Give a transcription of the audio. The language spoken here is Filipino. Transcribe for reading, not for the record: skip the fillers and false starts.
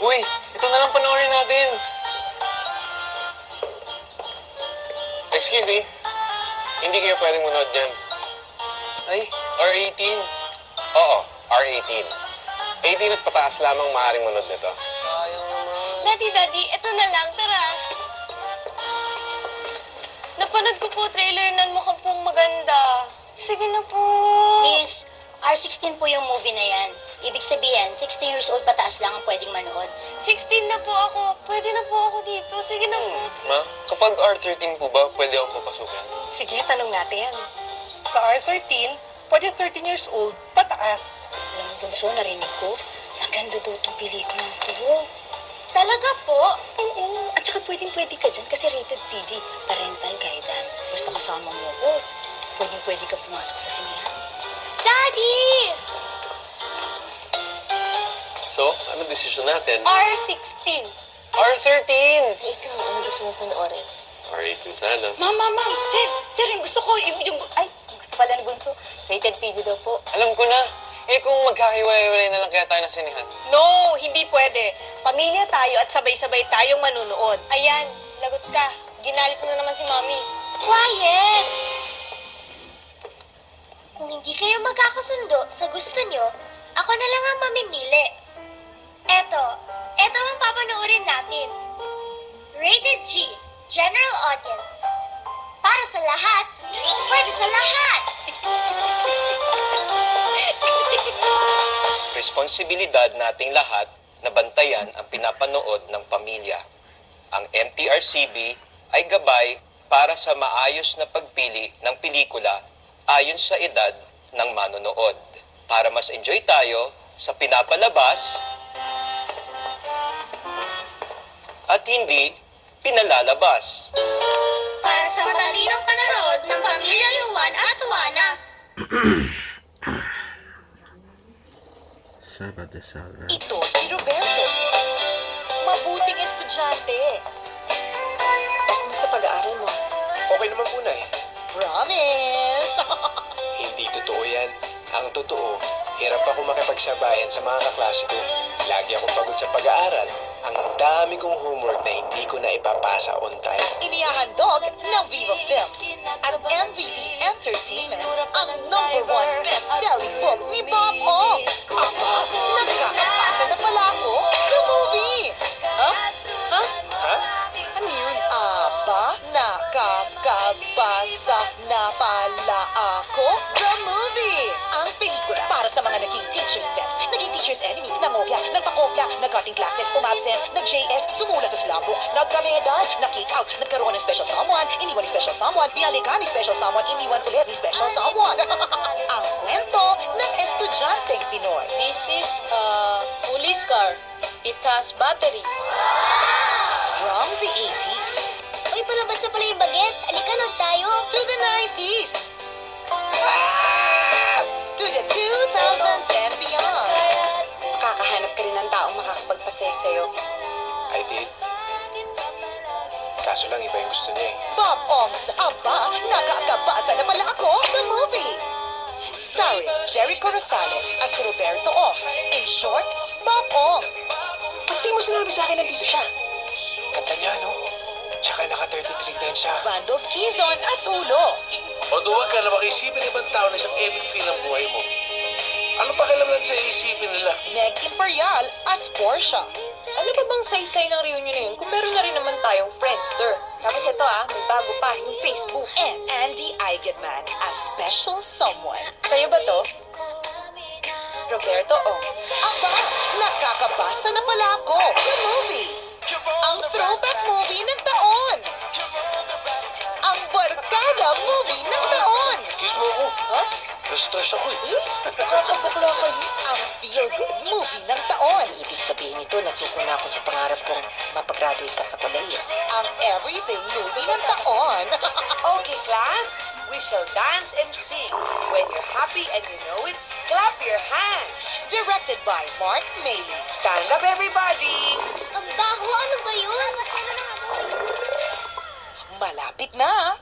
Uy, ito na lang panoorin natin. Excuse me, hindi kayo pwedeng manood dyan. Ay, R18. Oo, R18. 18 at pataas lamang maaaring manood nito. Sayang naman. Daddy, ito na lang. Tara. Napanood ko po trailer nun. Mukhang pong maganda. Sige na po. Miss, R16 po yung movie na yan. Ibig sabihin, 16 years old pataas lang ang pwedeng manood. 16 na po ako. Pwede na po ako dito. Sige na po. Ma, kapag R13 po ba, pwede akong papasukin? Sige, tanong natin. Sa R13, pwede 13 years old, pataas. Alam mo, Bunso, narinig ko. Maganda daw itong pelikula to. Talaga po? Oo. At saka pwedeng-pwede ka dyan kasi rated PG. Parental guidance. Basta kasama mo ko. Pwedeng-pwede ka pumasok sa sinihan. Daddy! So, ano desisyon natin? R16. R13! Ikaw, ano gusto mo panoorin? R18 sana. Ma'am. Sir, yung gusto ko, ay, gusto pala ni Bunso. Rated PG daw po. Alam ko na. Eh kung magkakahiwalay na lang kaya tayo ng sinihan. No, hindi pwede. Pamilya tayo at sabay-sabay tayong manunood. Ayan, lagot ka. Ginalit mo na naman si Mommy. Quiet! Kung hindi kayo magkakasundo sa gusto nyo, ako na lang ang mamimili. Eto ang papanoorin natin. Rated G, General Audience. Para sa lahat, pwede sa lahat! Responsibilidad nating lahat na bantayan ang pinapanood ng pamilya. Ang MTRCB ay gabay para sa maayos na pagpili ng pelikula ayon sa edad ng manonood. Para mas enjoy tayo sa pinapalabas at hindi pinalalabas. Para sa matalinong panonood ng Pamilya Yuan at Juana. Sabado Sara. Ito si Roberto. Mabuting estudyante. Kumusta pag-aaral mo? Okay naman po, Nay. Promise! Hindi totoo yan. Ang totoo, hirap ako makipagsabayan sa mga kaklase ko. Lagi akong pagod sa pag-aaral. Ang dami kong homework na hindi ko na ipapasa on time. Inihahandog ng Viva Films at MVP Entertainment ang #1 best-selling book ni Bob Ong. Aba, nagkakapasa na pala ako sa movie! Ha? Ano yun? Aba, nakakabasa na pala ako. The movie! Ang pelikula para sa mga naging teacher's pets, naging teacher's enemy, nangopya, nagpakopya, nag-cutting classes, umabsent, nag-JS, sumulat sa slambok, nagkamedal, na-kick out, nagkaroon ng special someone, iniwan ni special someone, binalikan ni special someone, iniwan ulit ni special someone. Ang kwento ng estudyanteng Pinoy. This is a police car. It has batteries. From the 80s Uy, palabas na pala yung bagets. Alika, nood tayo. to the 90s. To the 2000s and beyond. Makakahanap ka rin ng taong makakapagpasaya sa'yo. I did. Kaso lang iba yung gusto niya eh. Bob Ong's Aba, nakakabasa na pala ako sa movie. Starring Jericho Rosales as Roberto Ong. In short, Bob Ong. Ba't di mo sinabi sa akin nandito siya? Ganda niya, no? Tsaka naka-33 din siya. Vandolph Quezon as Ulo. Although huwag ka na makisipin ibang tao na isang epic feel ang buhay mo. Ano pa kailan lang sa isipin nila? Meg Imperial as Portia. Ano ba bang saysay ng reunion na yun kung meron na rin naman tayong Friendster? Tapos ito may bago pa, yung Facebook. And Andy Eigenman as Special Someone. Sa'yo ba to? Roberto Ong. Aba, nakakabasa na pala ako. The movie. Ang throwback movie ng taon. Ang barkada movie ng taon. Kiss mo ako. Ha? Na-stress ako eh. Nakakabukla kayo. Ang feel-good movie ng taon. Ibig sabihin nito, nasuko na ako sa pangarap kong mapagraduate ka sa kolehiyo. Ang everything movie ng taon. Okay, class. We shall dance and sing. When you're happy and you know it, clap your hands. Directed by Mark Mayley. Stand up, everybody. Ang baho, ano ba yun? Malapit na.